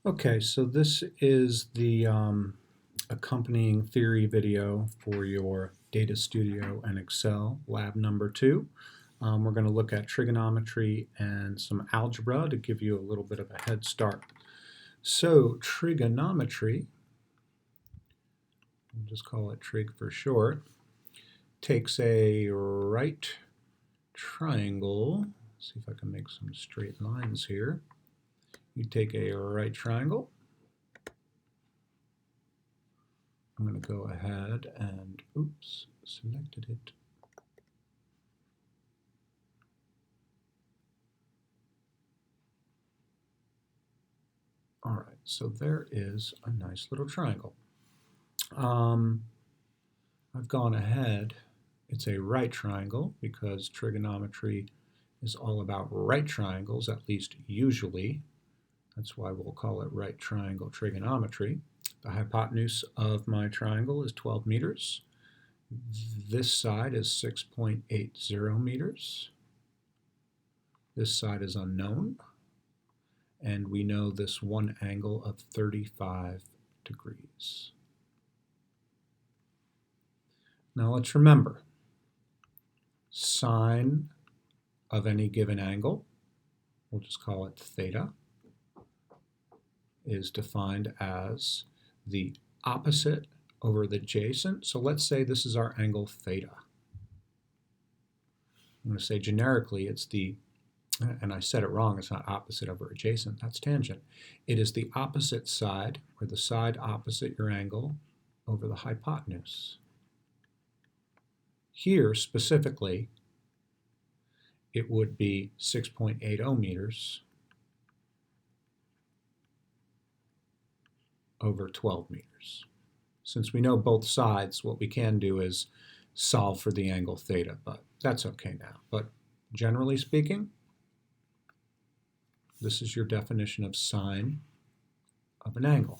Okay, so this is the accompanying theory video for your Data Studio and Excel lab number 2. We're going to look at trigonometry and some algebra to give you a little bit of a head start. So trigonometry, we'll just call it trig for short, takes a right triangle. See if I can make some straight lines here. You take a right triangle. I'm going to go ahead and, oops, selected it. All right, so there is a nice little triangle. I've gone ahead. It's a right triangle because trigonometry is all about right triangles, at least usually. That's why we'll call it right triangle trigonometry. The hypotenuse of my triangle is 12 meters. This side is 6.80 meters. This side is unknown. And we know this one angle of 35 degrees. Now let's remember, sine of any given angle, we'll just call it theta, is defined as the opposite over the adjacent. So let's say this is our angle theta. I'm going to say generically it's the, and I said it wrong, it's not opposite over adjacent, that's tangent. It is the opposite side, or the side opposite your angle, over the hypotenuse. Here, specifically, it would be 6.80 meters over 12 meters. Since we know both sides, what we can do is solve for the angle theta, but that's okay now. But generally speaking, this is your definition of sine of an angle.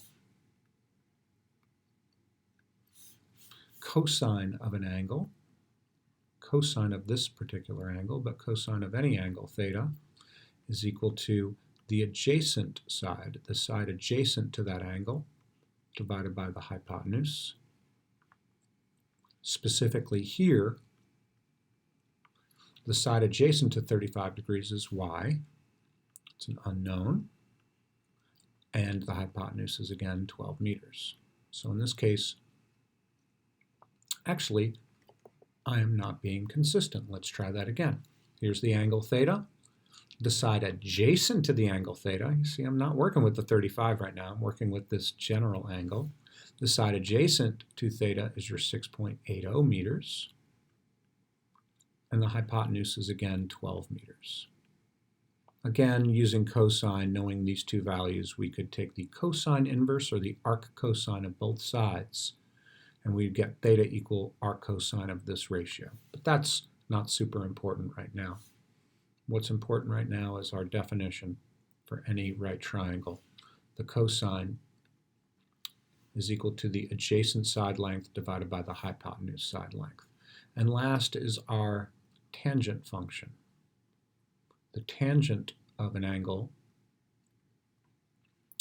Cosine of an angle, cosine of this particular angle, but cosine of any angle theta, is equal to the adjacent side, the side adjacent to that angle, divided by the hypotenuse. Specifically here, the side adjacent to 35 degrees is y. It's an unknown. And the hypotenuse is again 12 meters. So in this case, actually, I am not being consistent. Let's try that again. Here's the angle theta. The side adjacent to the angle theta, you see I'm not working with the 35 right now, I'm working with this general angle. The side adjacent to theta is your 6.80 meters. And the hypotenuse is again 12 meters. Again, using cosine, knowing these two values, we could take the cosine inverse or the arc cosine of both sides, and we'd get theta equal arc cosine of this ratio. But that's not super important right now. What's important right now is our definition for any right triangle. The cosine is equal to the adjacent side length divided by the hypotenuse side length. And last is our tangent function. The tangent of an angle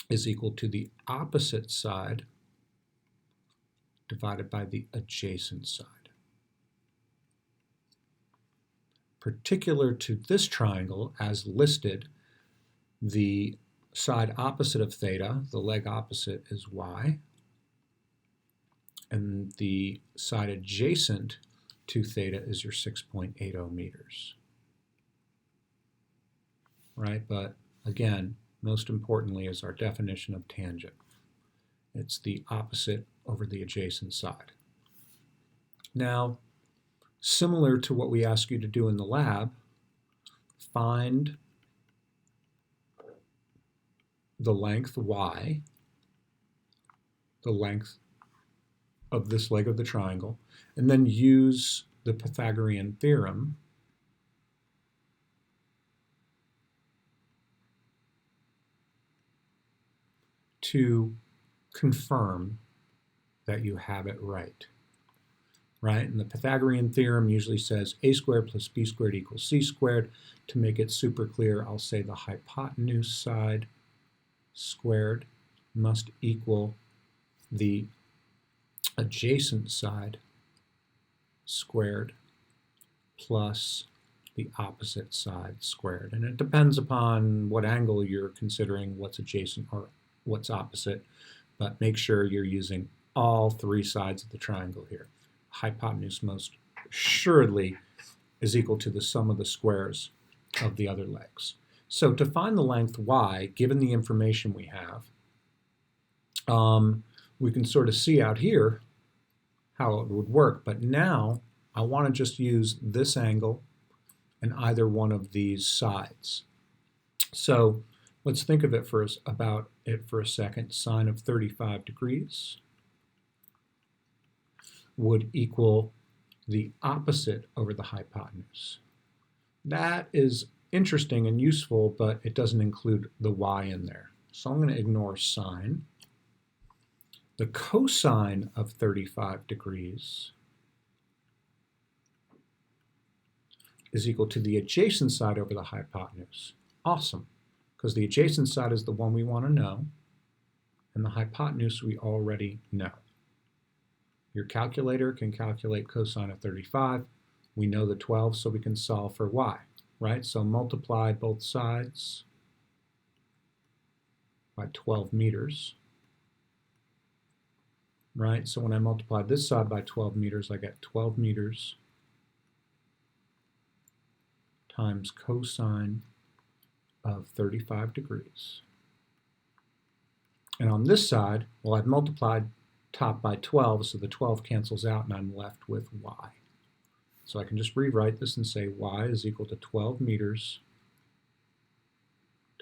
is equal to the opposite side divided by the adjacent side. Particular to this triangle, as listed, the side opposite of theta, the leg opposite, is y, and the side adjacent to theta is your 6.80 meters. Right, but again, most importantly is our definition of tangent. It's the opposite over the adjacent side. Now, similar to what we ask you to do in the lab, find the length y, the length of this leg of the triangle, and then use the Pythagorean theorem to confirm that you have it right. Right? And the Pythagorean theorem usually says a squared plus b squared equals c squared. To make it super clear, I'll say the hypotenuse side squared must equal the adjacent side squared plus the opposite side squared. And it depends upon what angle you're considering, what's adjacent or what's opposite, but make sure you're using all three sides of the triangle here. Hypotenuse most assuredly is equal to the sum of the squares of the other legs. So to find the length y, given the information we have, we can sort of see out here how it would work. But now I want to just use this angle and either one of these sides. So let's think of it for a second. Sine of 35 degrees would equal the opposite over the hypotenuse. That is interesting and useful, but it doesn't include the y in there. So I'm going to ignore sine. The cosine of 35 degrees is equal to the adjacent side over the hypotenuse. Awesome, because the adjacent side is the one we want to know, and the hypotenuse we already know. Your calculator can calculate cosine of 35. We know the 12, so we can solve for y, right? So multiply both sides by 12 meters, right? So when I multiply this side by 12 meters, I get 12 meters times cosine of 35 degrees. And on this side, well, I've multiplied top by 12, so the 12 cancels out and I'm left with y. So I can just rewrite this and say y is equal to 12 meters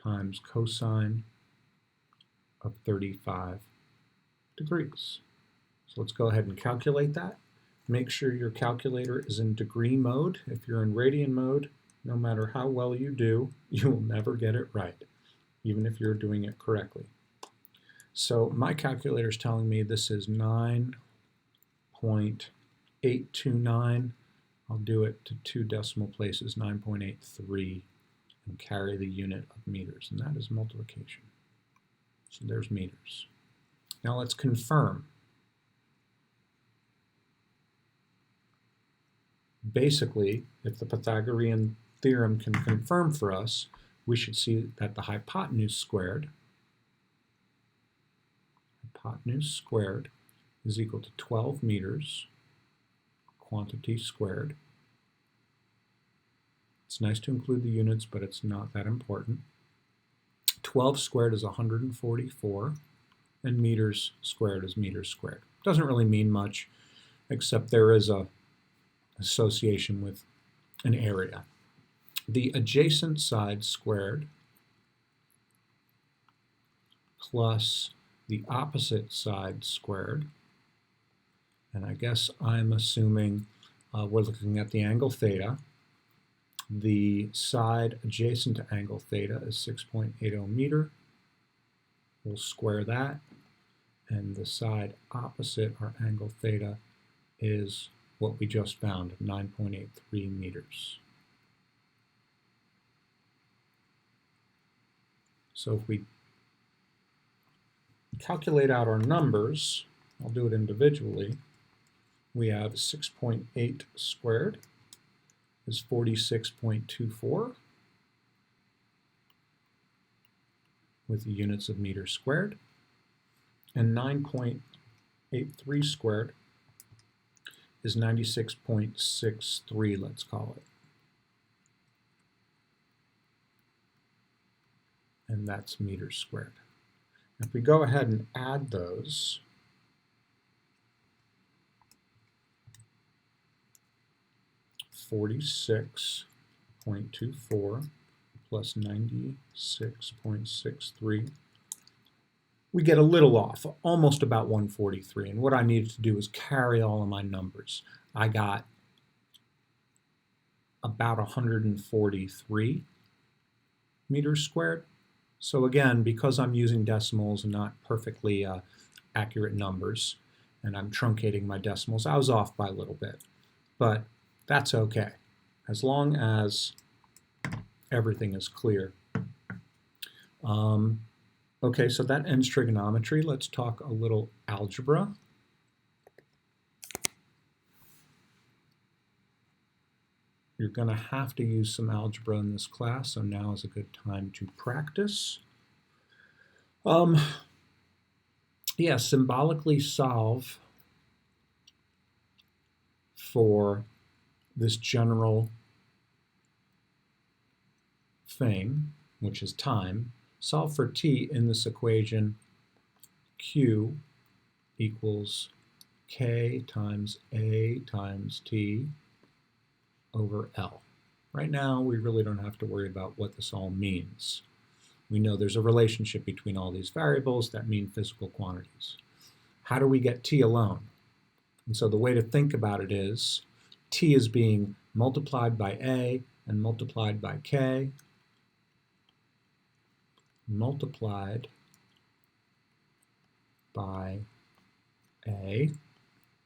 times cosine of 35 degrees. So let's go ahead and calculate that. Make sure your calculator is in degree mode. If you're in radian mode, no matter how well you do, you will never get it right, even if you're doing it correctly. So my calculator is telling me this is 9.829. I'll do it to 2 decimal places, 9.83, and carry the unit of meters, and that is multiplication. So there's meters. Now let's confirm. Basically, if the Pythagorean theorem can confirm for us, we should see that the hypotenuse squared is equal to 12 meters, quantity squared. It's nice to include the units, but it's not that important. 12 squared is 144, and meters squared is meters squared. Doesn't really mean much, except there is a association with an area. The adjacent side squared plus the opposite side squared, and I guess I'm assuming we're looking at the angle theta. The side adjacent to angle theta is 6.80 meter. We'll square that, and the side opposite our angle theta is what we just found, 9.83 meters. So if we calculate out our numbers, I'll do it individually, we have 6.8 squared is 46.24 with the units of meters squared, and 9.83 squared is 96.63, let's call it. And that's meters squared. If we go ahead and add those, (46.24 plus 96.63), we get a little off, almost about 143. And what I needed to do is carry all of my numbers. I got about 143 meters squared. So again, because I'm using decimals and not perfectly accurate numbers, and I'm truncating my decimals, I was off by a little bit. But that's okay, as long as everything is clear. Okay, so that ends trigonometry. Let's talk a little algebra. You're going to have to use some algebra in this class, so now is a good time to practice. Yeah, symbolically solve for this general thing, which is time. Solve for t in this equation. Q equals k times a times t over L. Right now, we really don't have to worry about what this all means. We know there's a relationship between all these variables that mean physical quantities. How do we get t alone? And so the way to think about it is t is being multiplied by a and multiplied by k, multiplied by a,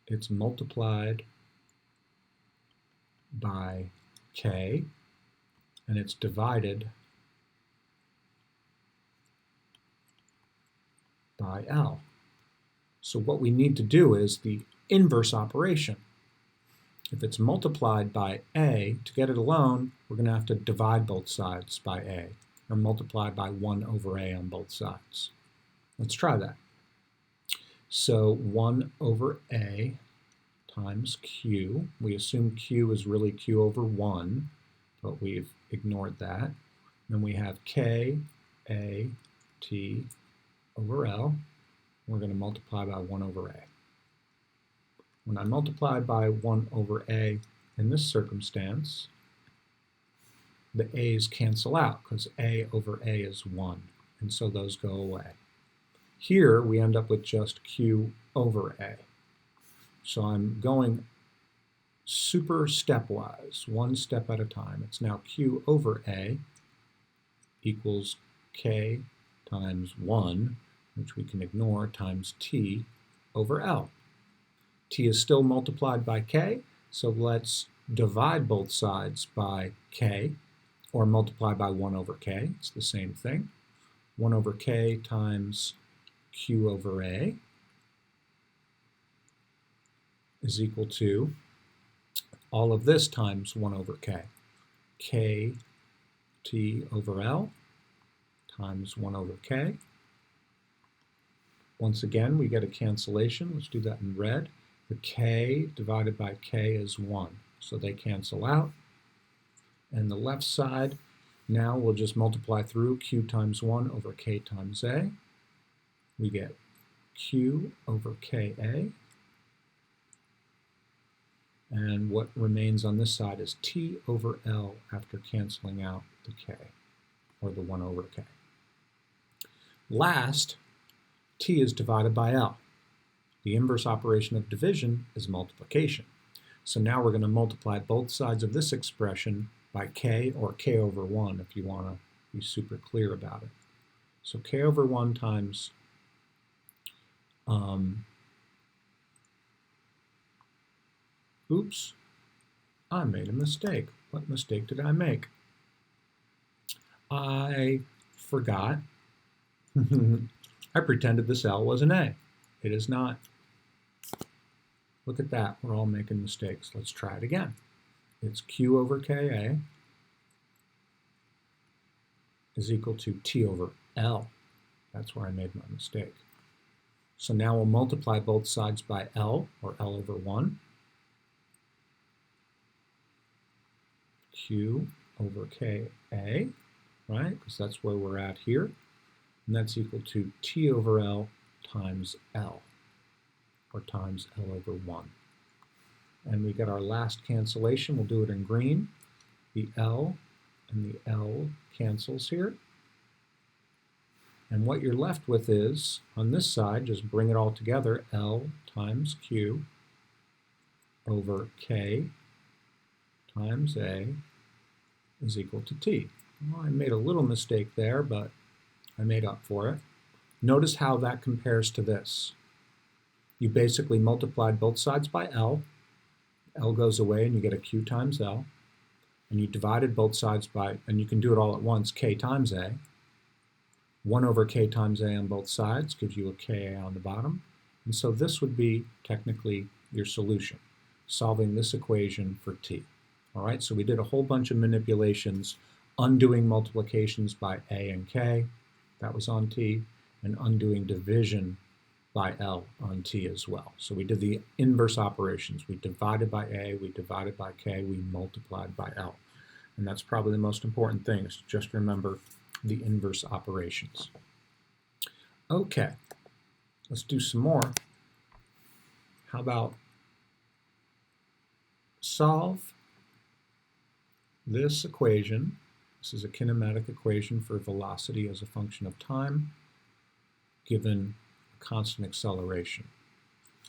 it's multiplied by k, and it's divided by L. So what we need to do is the inverse operation. If it's multiplied by a, to get it alone, we're going to have to divide both sides by a, or multiply by 1 over a on both sides. Let's try that. So 1 over a times q. We assume q is really q over 1, but we've ignored that. Then we have k, a, t over L. We're going to multiply by 1 over a. When I multiply by 1 over a in this circumstance, the a's cancel out because a over a is 1, and so those go away. Here we end up with just q over a. So I'm going super stepwise, one step at a time. It's now q over a equals k times 1, which we can ignore, times t over L. T is still multiplied by k, so let's divide both sides by k, or multiply by 1 over k. It's the same thing. 1 over k times q over a is equal to all of this times 1 over k. K t over L times 1 over k. Once again, we get a cancellation. Let's do that in red. The k divided by k is 1, so they cancel out. And the left side, now we'll just multiply through q times 1 over k times a. We get q over ka. And what remains on this side is t over L after canceling out the k, or the 1 over k. Last, t is divided by L. The inverse operation of division is multiplication. So now we're going to multiply both sides of this expression by k, or k over 1 if you want to be super clear about it. So k over 1 times oops, I made a mistake. What mistake did I make? I forgot. I pretended this L was an A. It is not. Look at that. We're all making mistakes. Let's try it again. It's Q over Ka is equal to T over L. That's where I made my mistake. So now we'll multiply both sides by L, or L over 1. Q over Ka, right? Because that's where we're at here. And that's equal to T over L times L, or times L over 1. And we get our last cancellation. We'll do it in green. The L and the L cancels here. And what you're left with is, on this side, just bring it all together, L times Q over K times A is equal to T. Well, I made a little mistake there, but I made up for it. Notice how that compares to this. You basically multiplied both sides by L. L goes away and you get a Q times L. And you divided both sides by, and you can do it all at once, K times A. 1 over k times a on both sides gives you a ka on the bottom. And so this would be technically your solution, solving this equation for t. All right, so we did a whole bunch of manipulations, undoing multiplications by a and k, that was on t, and undoing division by L on t as well. So we did the inverse operations. We divided by a, we divided by k, we multiplied by L. And that's probably the most important thing, is to just remember the inverse operations. Okay, let's do some more. How about solve this equation. This is a kinematic equation for velocity as a function of time, given a constant acceleration.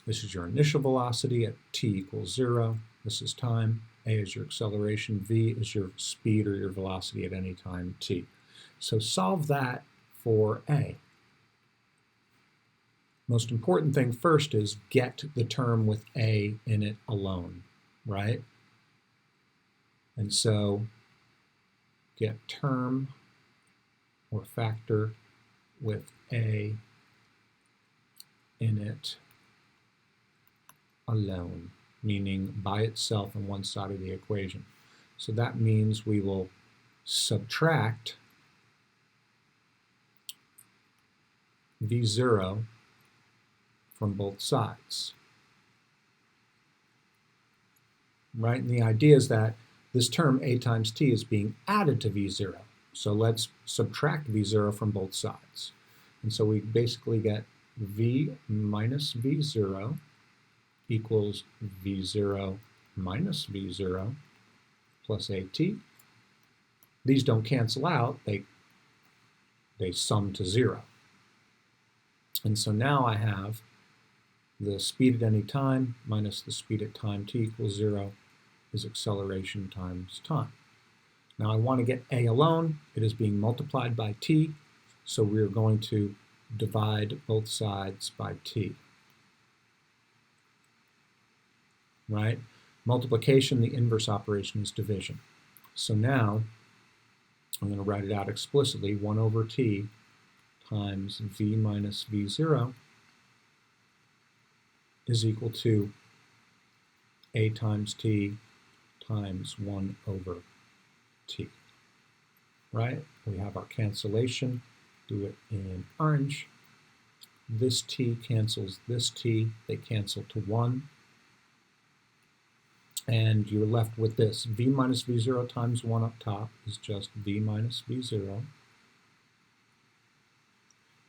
This is your initial velocity at t equals 0. This is time. A is your acceleration. V is your speed or your velocity at any time t. So solve that for A. Most important thing first is get the term with A in it alone, right? And so get term or factor with A in it alone, meaning by itself on one side of the equation. So that means we will subtract V0 from both sides. Right? And the idea is that this term A times T is being added to V0. So let's subtract V0 from both sides. And so we basically get V minus V0 equals V0 minus V0 plus AT. These don't cancel out, they sum to 0. And so now I have the speed at any time minus the speed at time t equals 0 is acceleration times time. Now I want to get A alone. It is being multiplied by t, so we're going to divide both sides by t. Right? Multiplication, the inverse operation is division. So now I'm going to write it out explicitly. 1 over t times v minus v0 is equal to a times t times 1 over t. Right? We have our cancellation. Do it in orange. This t cancels this t. They cancel to 1. And you're left with this. V minus v0 times 1 up top is just v minus v0.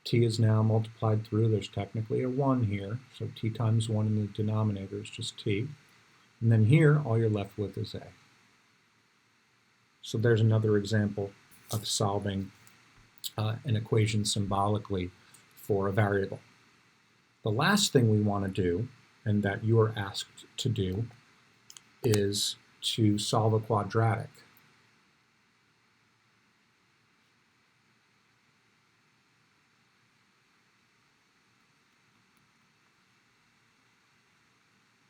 T is now multiplied through. There's technically a 1 here, so t times 1 in the denominator is just t. And then here, all you're left with is A. So there's another example of solving an equation symbolically for a variable. The last thing we want to do, and that you are asked to do, is to solve a quadratic.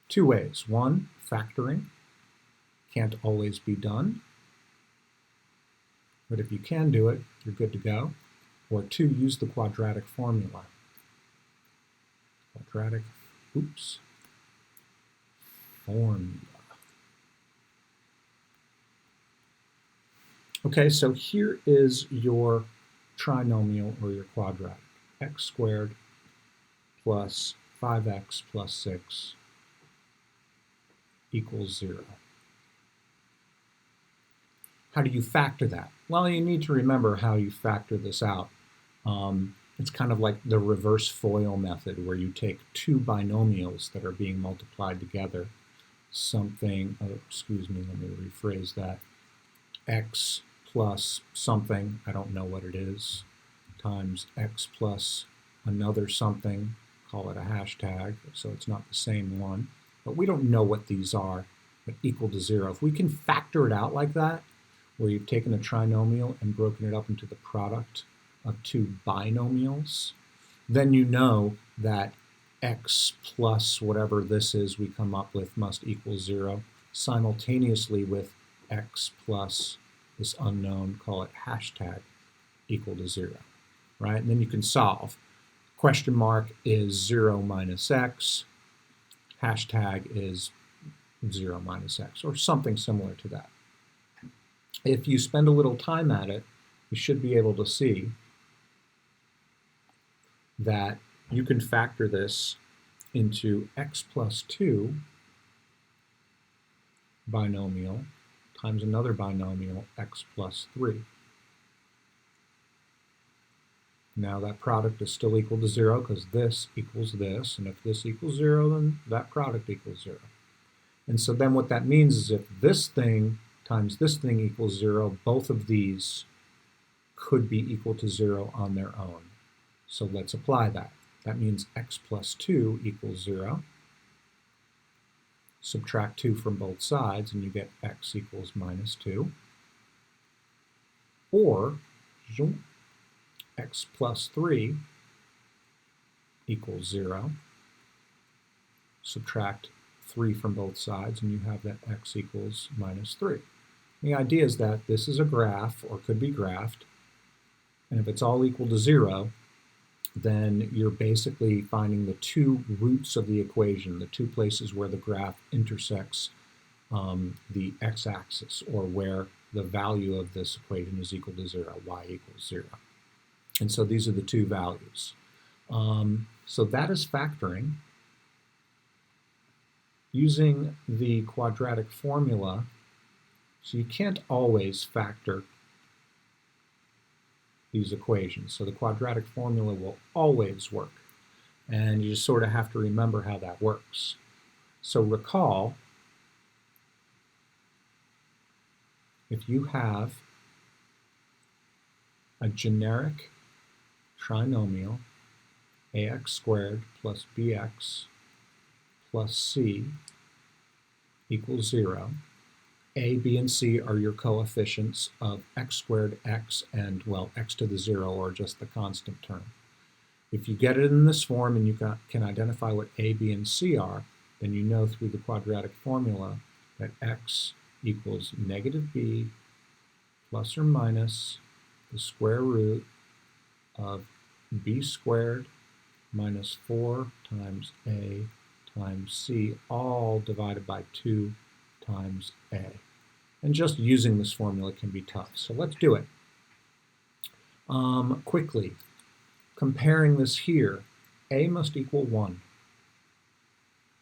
Two ways. One, factoring. Can't always be done, but if you can do it, you're good to go. Or two, use the quadratic formula. Formula. Okay, so here is your trinomial or your quadratic. X squared plus 5x plus 6 equals 0. How do you factor that? Well, you need to remember how you factor this out. It's kind of like the reverse FOIL method, where you take two binomials that are being multiplied together. Let me rephrase that. X plus something, I don't know what it is, times x plus another something, call it a hashtag, so it's not the same one. But we don't know what these are, but equal to 0. If we can factor it out like that, where you've taken a trinomial and broken it up into the product of two binomials, then you know that x plus whatever this is we come up with must equal 0, simultaneously with x plus this unknown, call it hashtag, equal to 0. right? And then you can solve. Question mark is 0 minus x, hashtag is 0 minus x, or something similar to that. If you spend a little time at it, you should be able to see that you can factor this into x plus 2 binomial times another binomial x plus 3. Now that product is still equal to 0 because this equals this, and if this equals 0, then that product equals 0. And so then what that means is if this thing times this thing equals 0, both of these could be equal to 0 on their own. So let's apply that. That means x plus 2 equals 0. Subtract 2 from both sides, and you get x equals minus 2. Or x plus 3 equals 0. Subtract 3 from both sides, and you have that x equals minus 3. The idea is that this is a graph, or could be graphed, and if it's all equal to 0, then you're basically finding the two roots of the equation, the two places where the graph intersects the x-axis, or where the value of this equation is equal to 0, y equals 0. And so these are the two values. So that is factoring. Using the quadratic formula, so you can't always factor these equations. So the quadratic formula will always work. And you just sort of have to remember how that works. So recall, if you have a generic trinomial, ax squared plus bx plus c equals 0, a, b, and c are your coefficients of x squared, x, and, well, x to the 0, or just the constant term. If you get it in this form and you can identify what a, b, and c are, then you know through the quadratic formula that x equals negative b plus or minus the square root of b squared minus 4 times a times c, all divided by 2 times a. And just using this formula can be tough, so let's do it. Quickly, comparing this here, a must equal 1.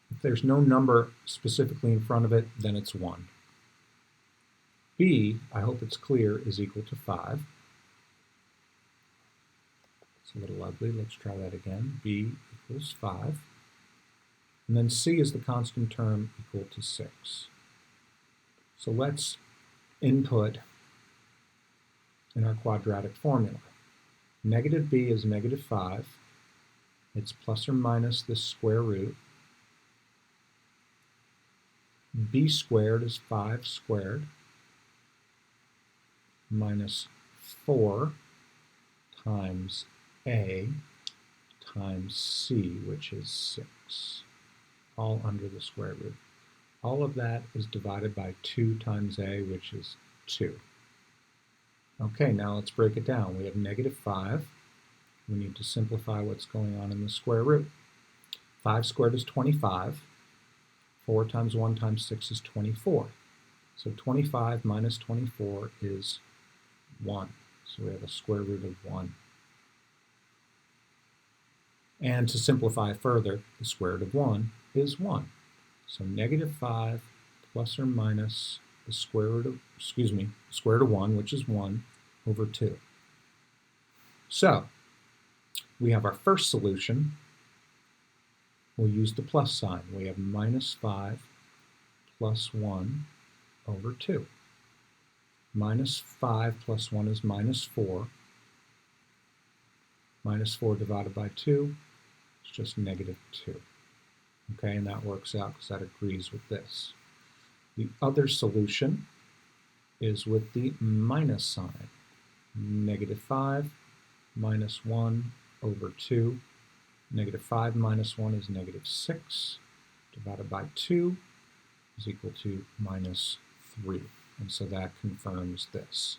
If there's no number specifically in front of it, then it's 1. b, I hope it's clear, is equal to 5. It's a little ugly, let's try that again. b equals 5. And then c is the constant term equal to 6. So let's input in our quadratic formula. Negative b is negative 5. It's plus or minus this square root. B squared is 5 squared minus 4 times a times c, which is 6, all under the square root. All of that is divided by 2 times a, which is 2. Okay, now let's break it down. We have negative 5. We need to simplify what's going on in the square root. 5 squared is 25. 4 times 1 times 6 is 24. So 25 minus 24 is 1. So we have a square root of 1. And to simplify further, the square root of 1 is 1. So negative 5 plus or minus the square root of, square root of 1, which is 1, over 2. So we have our first solution. We'll use the plus sign. We have minus 5 plus 1 over 2. Minus 5 plus 1 is minus 4. Minus 4 divided by 2 is just negative 2. Okay, and that works out because that agrees with this. The other solution is with the minus sign. Negative 5 minus 1 over 2. Negative 5 minus 1 is negative 6, divided by 2 is equal to minus 3. And so that confirms this.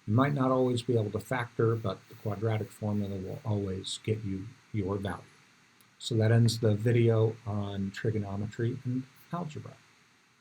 You might not always be able to factor, but the quadratic formula will always get you your value. So that ends the video on trigonometry and algebra.